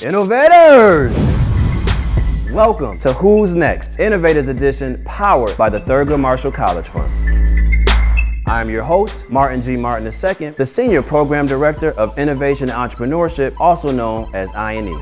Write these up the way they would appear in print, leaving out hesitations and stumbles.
Innovators! Welcome to Who's Next, Innovators Edition, powered by the Thurgood Marshall College Fund. I'm your host, Martin G. Martin II, the Senior Program Director of Innovation and Entrepreneurship, also known as I&E.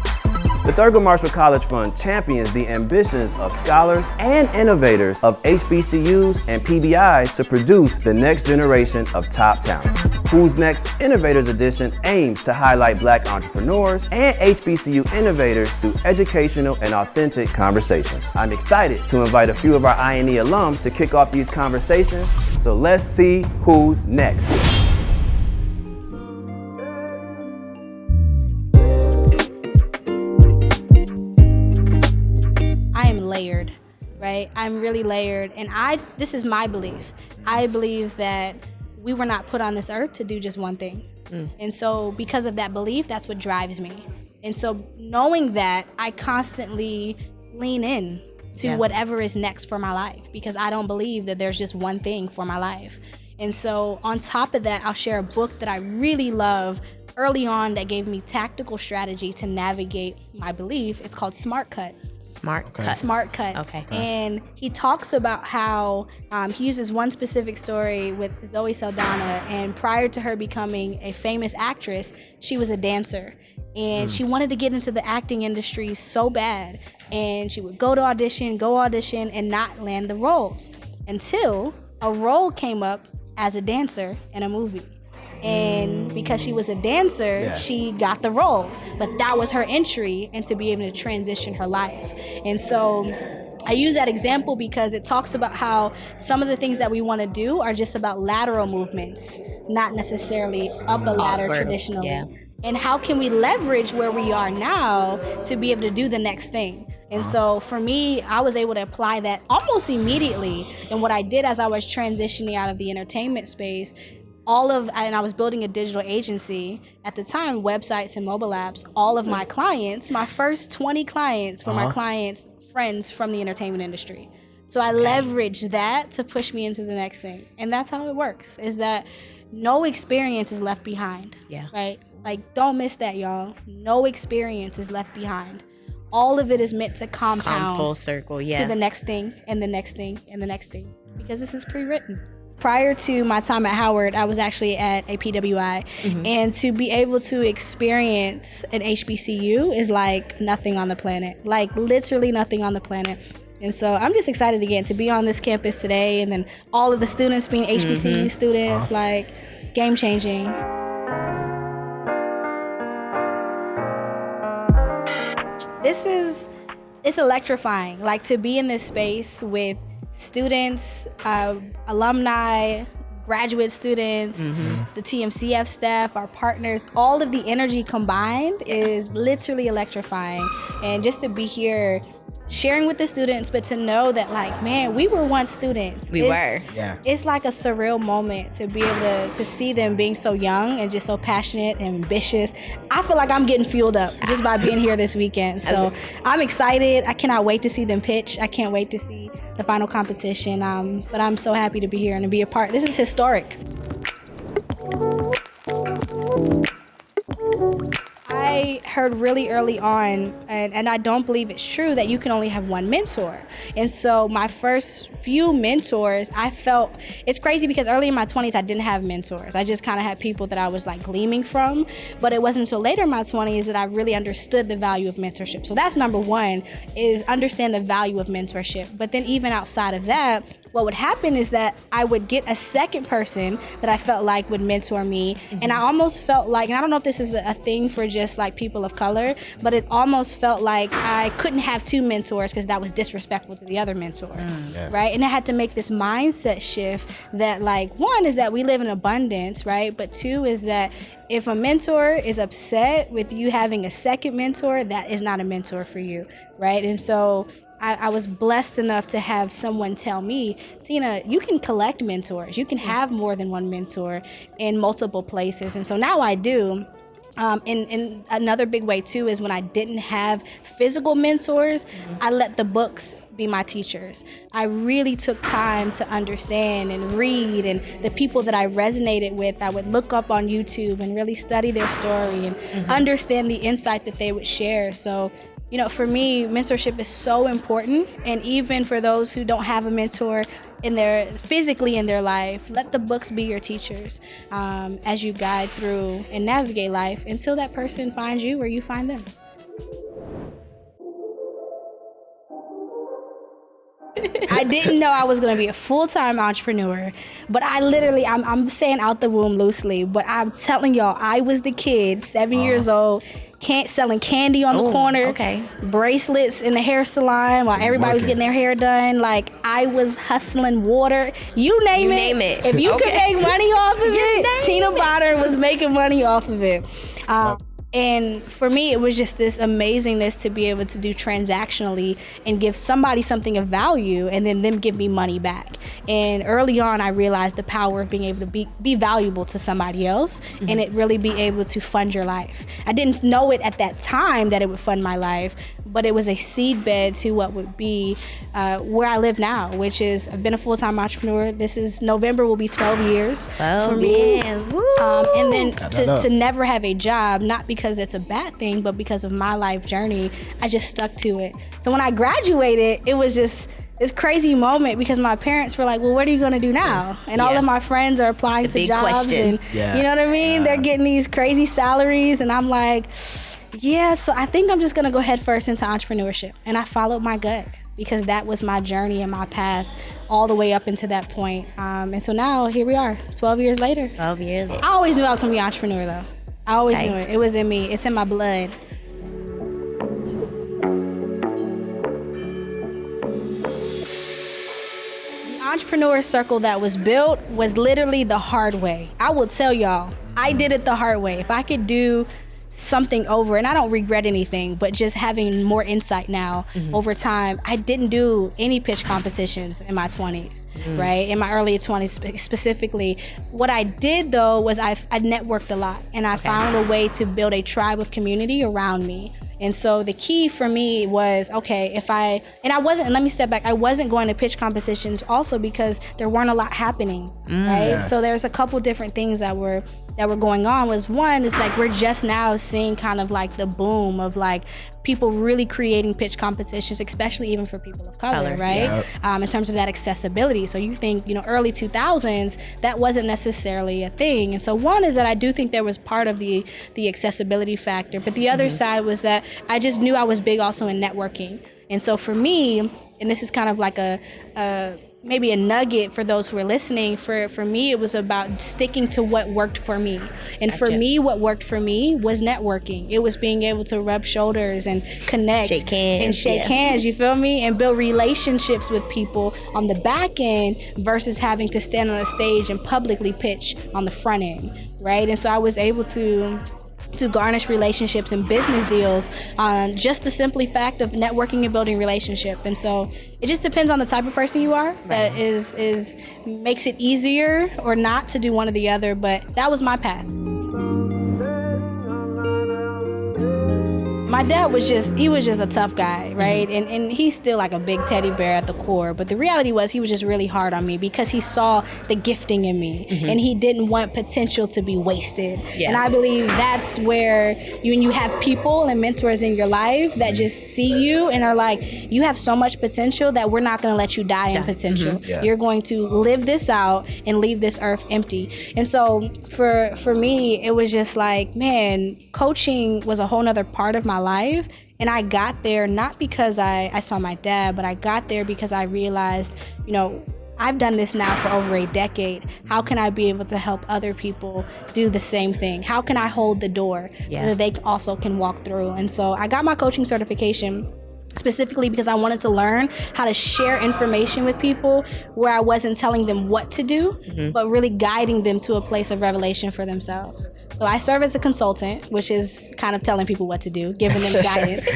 The Thurgood Marshall College Fund champions the ambitions of scholars and innovators of HBCUs and PBIs to produce the next generation of top talent. Who's Next Innovators Edition aims to highlight Black entrepreneurs and HBCU innovators through educational and authentic conversations. I'm excited to invite a few of our I&E alum to kick off these conversations, so let's see who's next. Layered, right? I'm really layered, and this is my belief. I believe that we were not put on this earth to do just one thing. And so because of that belief, that's what drives me. And so knowing that, I constantly lean in to whatever is next for my life, because I don't believe that there's just one thing for my life. And so on top of that, I'll share a book that I really love early on that gave me tactical strategy to navigate my belief. It's called Smart Cuts. Smart Cuts. Okay. And he talks about how he uses one specific story with Zoe Saldana, and prior to her becoming a famous actress, she was a dancer. And she wanted to get into the acting industry so bad. And she would go audition, and not land the roles until a role came up as a dancer in a movie. And because she was a dancer, she got the role. But that was her entry into being able to transition her life. And so I use that example because it talks about how some of the things that we want to do are just about lateral movements, not necessarily up a ladder traditionally. Yeah. And how can we leverage where we are now to be able to do the next thing? And so for me, I was able to apply that almost immediately. And what I did as I was transitioning out of the entertainment space, and I was building a digital agency at the time, websites and mobile apps. All of my clients, my first 20 clients were my clients' friends from the entertainment industry. So I leveraged that to push me into the next thing. And that's how it works, is that no experience is left behind, right? Like, don't miss that, y'all. No experience is left behind. All of it is meant to compound full circle, to the next thing and the next thing and the next thing, because this is pre-written. Prior to my time at Howard, I was actually at a PWI, and to be able to experience an HBCU is like nothing on the planet, like literally nothing on the planet. And so I'm just excited again to be on this campus today, and then all of the students being HBCU students, like game changing. It's electrifying, like to be in this space with students, alumni, graduate students, the TMCF staff, our partners, all of the energy combined is literally electrifying. And just to be here sharing with the students, but to know that, like, man, we were once students. It's like a surreal moment to be able to see them being so young and just so passionate and ambitious. I feel like I'm getting fueled up just by being here this weekend. So I'm excited. I cannot wait to see them pitch. I can't wait to see the final competition. But I'm so happy to be here and to be a part. This is historic. I heard really early on, and I don't believe it's true, that you can only have one mentor. And so my first few mentors, I felt, it's crazy because early in my 20s, I didn't have mentors. I just kind of had people that I was like gleaming from. But it wasn't until later in my 20s that I really understood the value of mentorship. So that's number one, is understand the value of mentorship. But then even outside of that, what would happen is that I would get a second person that I felt like would mentor me. And I almost felt like, and I don't know if this is a thing for just like people of color, but it almost felt like I couldn't have two mentors because that was disrespectful to the other mentor, right? And I had to make this mindset shift that, like, one is that we live in abundance, right? But two is that if a mentor is upset with you having a second mentor, that is not a mentor for you, right? And so I was blessed enough to have someone tell me, Tina, you can collect mentors. You can have more than one mentor in multiple places. And so now I do. And another big way too is when I didn't have physical mentors, I let the books be my teachers. I really took time to understand and read, and the people that I resonated with, I would look up on YouTube and really study their story and understand the insight that they would share. So, you know, for me, mentorship is so important. And even for those who don't have a mentor physically in their life, let the books be your teachers as you guide through and navigate life until that person finds you or you find them. I didn't know I was going to be a full-time entrepreneur, but I'm saying out the womb loosely, but I'm telling y'all, I was the kid, 7 years old, selling candy on the corner, bracelets in the hair salon while everybody was getting their hair done. Like, I was hustling water. You name it. If you could make money off of it, Tina Botter was making money off of it. And for me, it was just this amazingness to be able to do transactionally and give somebody something of value and then them give me money back. And early on, I realized the power of being able to be valuable to somebody else and it really be able to fund your life. I didn't know it at that time that it would fund my life, but it was a seedbed to what would be where I live now, which is I've been a full-time entrepreneur. This is November will be 12 years for me. And then to never have a job, not because it's a bad thing, but because of my life journey, I just stuck to it. So when I graduated, it was just this crazy moment because my parents were like, well, what are you going to do now? And all of my friends are applying to jobs and you know what I mean? They're getting these crazy salaries and I'm like, yeah, so I think I'm just going to go head first into entrepreneurship. And I followed my gut because that was my journey and my path all the way up into that point. And so now here we are, 12 years later. 12 years. I always knew I was going to be an entrepreneur though. I always knew it. It was in me. It's in my blood. The entrepreneur circle that was built was literally the hard way. I will tell y'all, I did it the hard way. If I could do something over, and I don't regret anything, but just having more insight now over time, I didn't do any pitch competitions in my 20s, right? In my early 20s specifically. What I did though was I networked a lot and I found a way to build a tribe of community around me. And so the key for me was, okay, let me step back, I wasn't going to pitch competitions also because there weren't a lot happening, right? Yeah. So there's a couple different things that were going on. Was one is like, we're just now seeing kind of like the boom of like people really creating pitch competitions, especially even for people of color, right? Yep. In terms of that accessibility. So you think, early 2000s, that wasn't necessarily a thing. And so one is that I do think there was part of the accessibility factor, but the other side was that I just knew I was big also in networking. And so for me, and this is kind of like maybe a nugget for those who are listening, for me, it was about sticking to what worked for me. And for me, what worked for me was networking. It was being able to rub shoulders and connect. Shake hands, you feel me? And build relationships with people on the back end versus having to stand on a stage and publicly pitch on the front end, right? And so I was able to garnish relationships and business deals on just the simply fact of networking and building relationship. And so it just depends on the type of person you are that is makes it easier or not to do one or the other, but that was my path. My dad was just a tough guy, right? And he's still like a big teddy bear at the core. But the reality was he was just really hard on me because he saw the gifting in me and he didn't want potential to be wasted. Yeah. And I believe that's where when you have people and mentors in your life that just see you and are like, you have so much potential that we're not going to let you die in potential. Yeah. You're going to live this out and leave this earth empty. And so for me, it was just like, man, coaching was a whole nother part of my life. And I got there not because I saw my dad, but I got there because I realized, I've done this now for over a decade. How can I be able to help other people do the same thing? How can I hold the door so that they also can walk through? And so I got my coaching certification specifically because I wanted to learn how to share information with people where I wasn't telling them what to do, but really guiding them to a place of revelation for themselves. So I serve as a consultant, which is kind of telling people what to do, giving them guidance.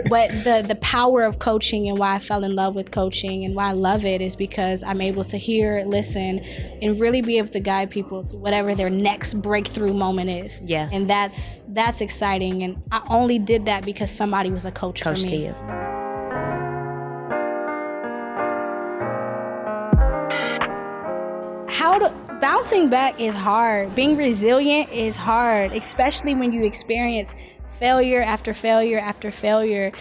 But the power of coaching and why I fell in love with coaching and why I love it is because I'm able to hear, listen, and really be able to guide people to whatever their next breakthrough moment is. Yeah. And that's exciting. And I only did that because somebody was a coach for me. To you. Bouncing back is hard. Being resilient is hard, especially when you experience failure after failure after failure.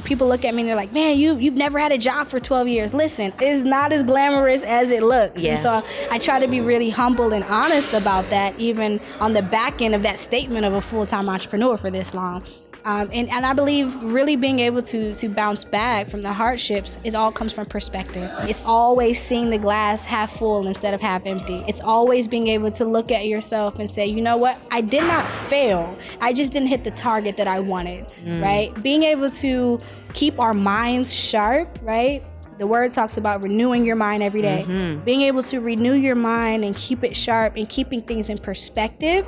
People look at me and they're like, man, you've never had a job for 12 years. Listen, it's not as glamorous as it looks. Yeah. And so I try to be really humble and honest about that, even on the back end of that statement of a full-time entrepreneur for this long. And I believe really being able to bounce back from the hardships all comes from perspective. It's always seeing the glass half full instead of half empty. It's always being able to look at yourself and say, you know what, I did not fail. I just didn't hit the target that I wanted, right? Being able to keep our minds sharp, right? The word talks about renewing your mind every day. Being able to renew your mind and keep it sharp and keeping things in perspective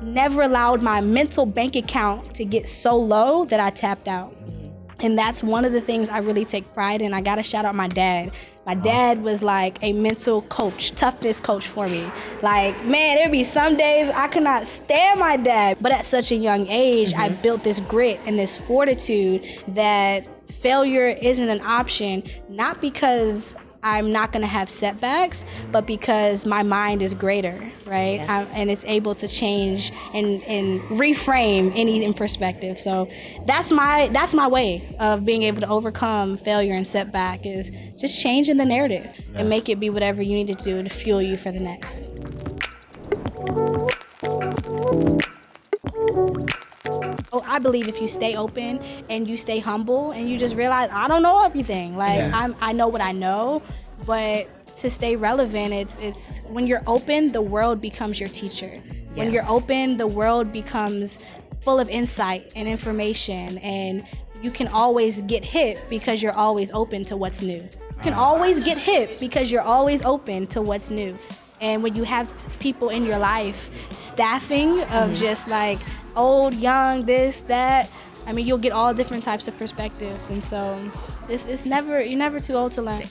never allowed my mental bank account to get so low that I tapped out. And that's one of the things I really take pride in. I gotta shout out my dad. My dad was like a mental coach, toughness coach for me. Like, man, there'd be some days I could not stand my dad. But at such a young age, I built this grit and this fortitude that failure isn't an option, not because I'm not going to have setbacks, but because my mind is greater, right? Yeah. And it's able to change and reframe any in perspective. So that's my way of being able to overcome failure and setback, is just changing the narrative and make it be whatever you need to do to fuel you for the next. I believe if you stay open and you stay humble and you just realize, I don't know everything. I know what I know, but to stay relevant, it's when you're open, the world becomes your teacher. Yeah. When you're open, the world becomes full of insight and information, and you can always get hit because you're always open to what's new. You can always get hit because you're always open to what's new. And when you have people in your life staffing of just like old, young, this, that, I mean, you'll get all different types of perspectives. And so you're never too old to learn.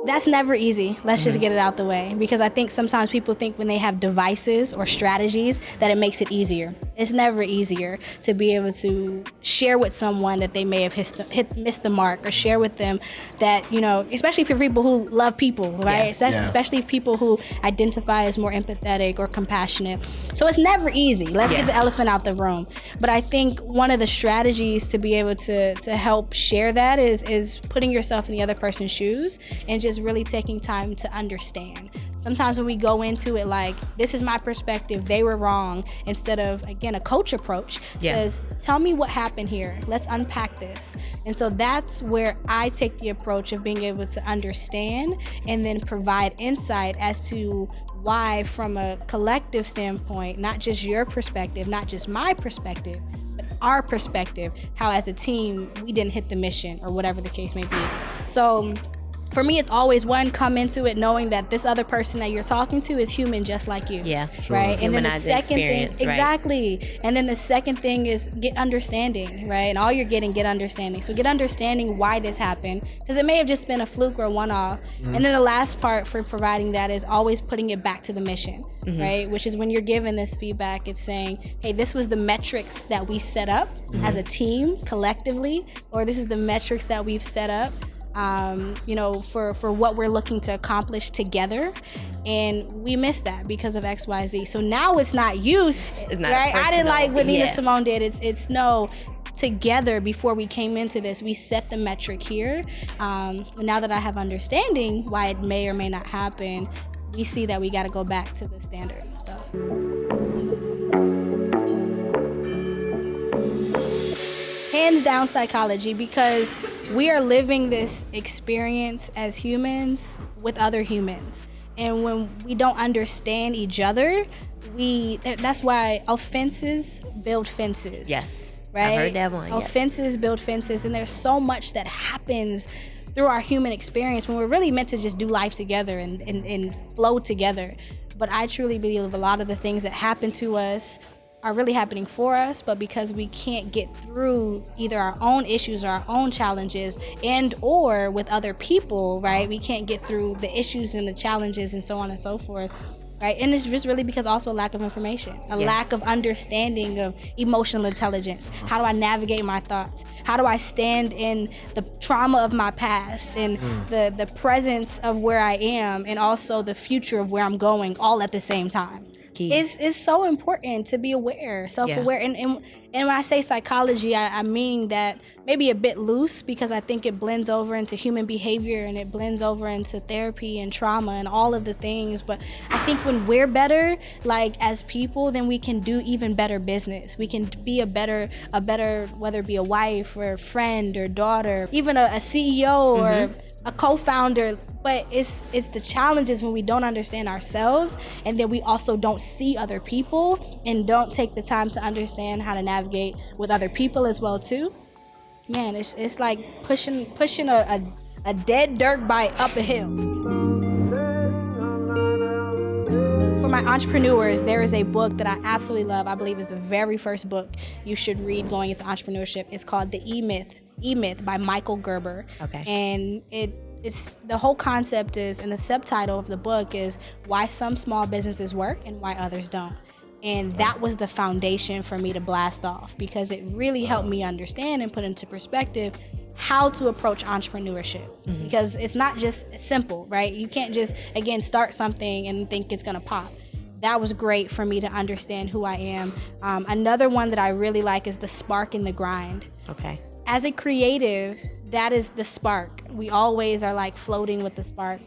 That's never easy. Let's just get it out the way. Because I think sometimes people think when they have devices or strategies that it makes it easier. It's never easier to be able to share with someone that they may have missed the mark, or share with them that, especially for people who love people, right? Yeah. Especially people who identify as more empathetic or compassionate. So it's never easy. Let's get the elephant out the room. But I think one of the strategies to be able to help share that is putting yourself in the other person's shoes and just really taking time to understand. Sometimes when we go into it like, this is my perspective, they were wrong, instead of, again, a coach approach says, tell me what happened here. Let's unpack this. And so that's where I take the approach of being able to understand and then provide insight as to why, from a collective standpoint, not just your perspective, not just my perspective, but our perspective, how as a team we didn't hit the mission or whatever the case may be. So for me, it's always come into it knowing that this other person that you're talking to is human just like you. Yeah, sure. Right. And then the second thing, right? Exactly. And then the second thing is get understanding, right? And all you're getting, get understanding. So get understanding why this happened, because it may have just been a fluke or a one-off. And then the last part for providing that is always putting it back to the mission, right? Which is when you're given this feedback, it's saying, hey, this was the metrics that we set up as a team collectively, or this is the metrics that we've set up for what we're looking to accomplish together, and we missed that because of XYZ. So now it's not you, it's not right? I didn't like what Nina Simone did. It's no. Together, before we came into this, we set the metric here. Now that I have understanding why it may or may not happen, we see that we got to go back to the standard. So. Hands down psychology, because we are living this experience as humans with other humans. And when we don't understand each other, that's why offenses build fences. Yes. right? I heard that one. Yes. Fences build fences, and there's so much that happens through our human experience when we're really meant to just do life together and flow together. But I truly believe a lot of the things that happen to us are really happening for us, but because we can't get through either our own issues or our own challenges and or with other people, right? We can't get through the issues and the challenges and so on and so forth, right? And it's just really because also a lack of information, a lack of understanding of emotional intelligence. How do I navigate my thoughts? How do I stand in the trauma of my past and the presence of where I am and also the future of where I'm going all at the same time? It's so important to be aware, self-aware. And when I say psychology, I mean that maybe a bit loose, because I think it blends over into human behavior and it blends over into therapy and trauma and all of the things. But I think when we're better, like as people, then we can do even better business. We can be a better, whether it be a wife or a friend or daughter, even a CEO or a co-founder. But it's the challenges when we don't understand ourselves, and then we also don't see other people and don't take the time to understand how to navigate with other people as well too. Man, it's like pushing a dead dirt bike up a hill. For my entrepreneurs, there is a book that I absolutely love. I believe it's the very first book you should read going into entrepreneurship. It's called The E-Myth by Michael Gerber. Okay. And it's the whole concept is, and the subtitle of the book is why some small businesses work and why others don't. And that was the foundation for me to blast off, because it really helped me understand and put into perspective how to approach entrepreneurship. Because it's not just simple, right? You can't just, again, start something and think it's gonna pop. That was great for me to understand who I am. Another one that I really like is the spark in the grind. Okay. As a creative, that is the spark. We always are like floating with the spark.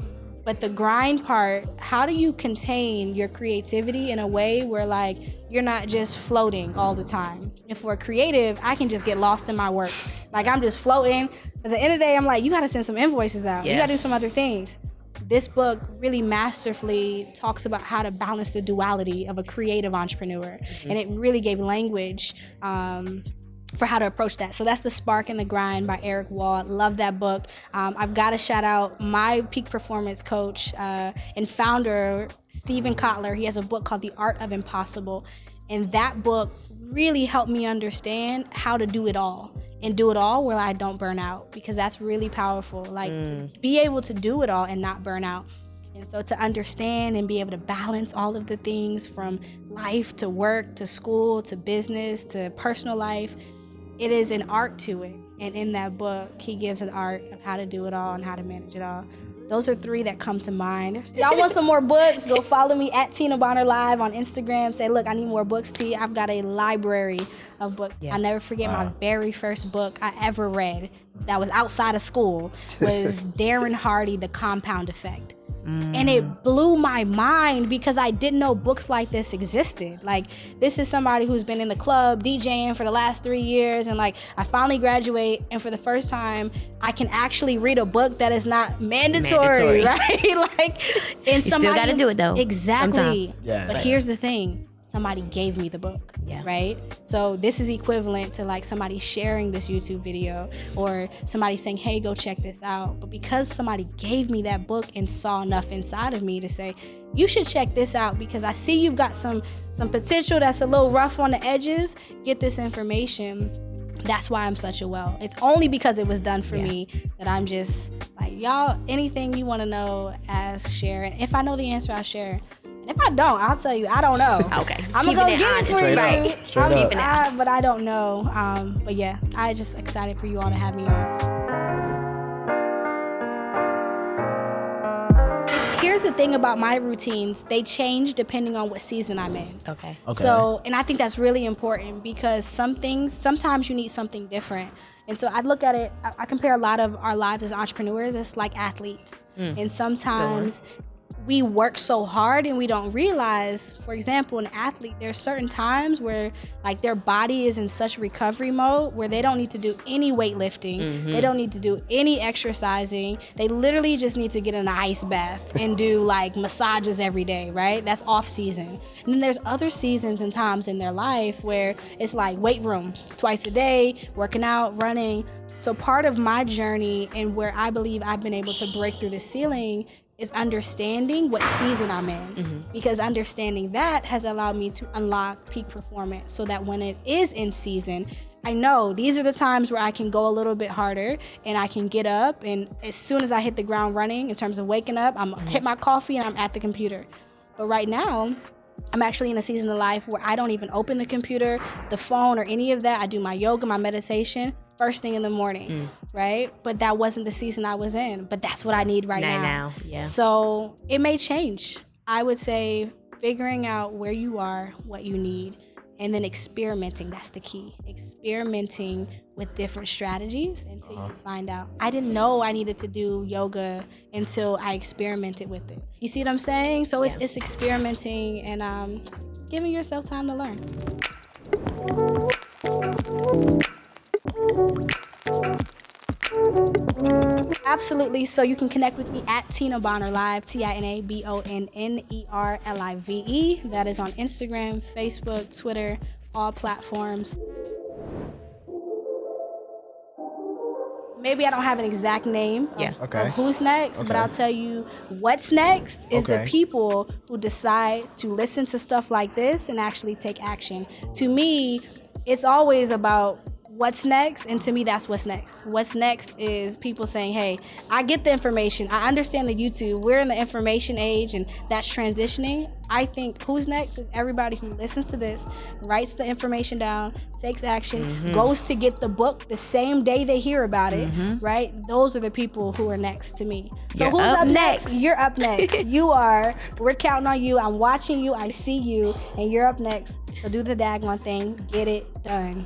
But the grind part, how do you contain your creativity in a way where like you're not just floating all the time? If we're creative, I can just get lost in my work. Like I'm just floating. At the end of the day, I'm like, you gotta send some invoices out. You gotta do some other things. This book really masterfully talks about how to balance the duality of a creative entrepreneur. And it really gave language for how to approach that. So that's The Spark and the Grind by Eric Wald. Love that book. I've got to shout out my peak performance coach and founder, Steven Kotler. He has a book called The Art of Impossible. And that book really helped me understand how to do it all, and do it all where I don't burn out, because that's really powerful. Like to be able to do it all and not burn out. And so to understand and be able to balance all of the things from life to work to school to business to personal life, it is an art to it. And in that book, he gives an art of how to do it all and how to manage it all. Those are three that come to mind. Y'all want some more books? Go follow me at Tina Bonner Live on Instagram. Say, look, I need more books, T. I've got a library of books. I'll never forget my very first book I ever read that was outside of school was Darren Hardy, The Compound Effect. And it blew my mind because I didn't know books like this existed. Like, this is somebody who's been in the club DJing for the last 3 years, and like I finally graduate, and for the first time I can actually read a book that is not mandatory. Right? Like, and you still got to do it though. Exactly. Sometimes. Yeah. But here's the thing. Somebody gave me the book, right? So this is equivalent to like somebody sharing this YouTube video or somebody saying, hey, go check this out. But because somebody gave me that book and saw enough inside of me to say, you should check this out because I see you've got some potential that's a little rough on the edges, get this information. That's why I'm such a well. It's only because it was done for me that I'm just like, y'all, anything you want to know, ask, share. And if I know the answer, I'll share. If I don't, I'll tell you, I don't know. Okay. I'm going to go get it for you. Right. Straight up. But I don't know. But yeah, I'm just excited for you all to have me on. Here's the thing about my routines. They change depending on what season I'm in. Okay. So, and I think that's really important because sometimes you need something different. And so I look at it, I compare a lot of our lives as entrepreneurs. It's like athletes. And sometimes we work so hard and we don't realize, for example, an athlete, there's certain times where like their body is in such recovery mode where they don't need to do any weightlifting. They don't need to do any exercising. They literally just need to get in an ice bath and do like massages every day, right? That's off season. And then there's other seasons and times in their life where it's like weight room twice a day, working out, running. So part of my journey and where I believe I've been able to break through the ceiling is understanding what season I'm in, because understanding that has allowed me to unlock peak performance so that when it is in season, I know these are the times where I can go a little bit harder and I can get up, and as soon as I hit the ground running in terms of waking up, I'm hit my coffee and I'm at the computer. But right now, I'm actually in a season of life where I don't even open the computer, the phone, or any of that. I do my yoga, my meditation first thing in the morning, right? But that wasn't the season I was in, but that's what I need right now. Yeah. So it may change. I would say figuring out where you are, what you need, and then experimenting. That's the key. Experimenting with different strategies until you find out. I didn't know I needed to do yoga until I experimented with it. You see what I'm saying? So it's experimenting and just giving yourself time to learn. Absolutely. So you can connect with me at Tina Bonner Live, TinaBonnerLive. That is on Instagram, Facebook, Twitter, all platforms. Maybe I don't have an exact name of who's next, but I'll tell you what's next is the people who decide to listen to stuff like this and actually take action. To me, it's always about what's next, and to me that's what's next. What's next is people saying, hey, I get the information, I understand the YouTube, we're in the information age and that's transitioning. I think who's next is everybody who listens to this, writes the information down, takes action, goes to get the book the same day they hear about it, right? Those are the people who are next to me. So who's up next? You're up next. You are. We're counting on you. I'm watching you. I see you. And you're up next. So do the daggone thing. Get it done.